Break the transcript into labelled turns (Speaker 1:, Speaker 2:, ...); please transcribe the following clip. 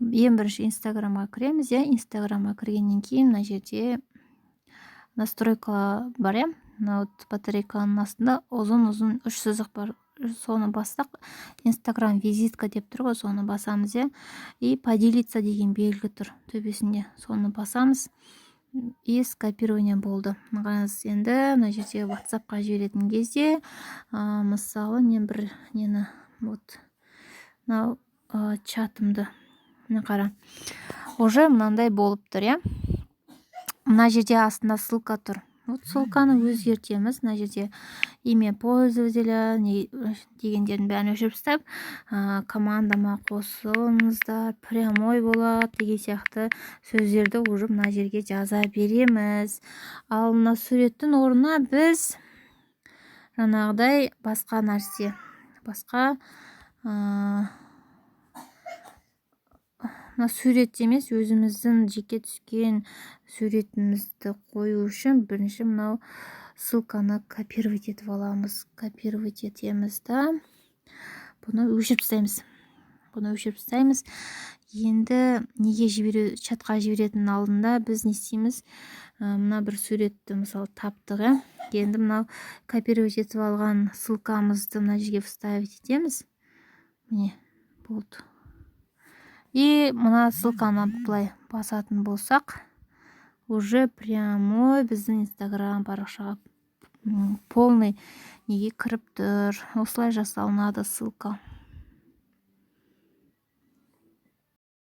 Speaker 1: ең бірінші инстаграмға кіреміз. Инстаграмға кіргеннен кейін мына жерде настройка бар. Мына батарейканың астында ұзын 3 сызық бар. Соны бассақ, инстаграм визитка деп тұр ғой, соны басамыз. И поделиться деген белгі тұр төбесінде, соны басамыз. И скопирование болды. Қараңыз, енді мына жерде WhatsApp-қа жіберетін кезде, мысалы мен бір нені, мынау чатымды, мына қара, уже мынандай болып тұр. Мына жерде астында ссылка тұр. Ссылканы өзгертеміз. Мына жерде имя пользователя дегендердің бәрін өшіріп тастап, командама қосылыңыздар, прямой болады деген сияқты сөздерді уже мына жерге жаза береміз. Ал мына суреттің орнына біз жаңағыдай басқа нәрсе, мына сурет емес, өзіміздің жеке түскен суретімізді қою үшін бірінші мынау ссылканы копировать етіп аламыз. Копировать етеміз да, бұны өшіріп тастаймыз. Енді неге чатқа жіберетін алдында біз не істейміз? Мына бір суретті мысалы таптық. Енді мынау копировать етіп алған ссылкамызды мына жерге вставить етеміз. Міне, болды. И мына ссылканы былай басатын болсақ, уже прямой біздің инстаграм парақшаға полный неге кіріп тұр. Осылай жасалынады ссылка.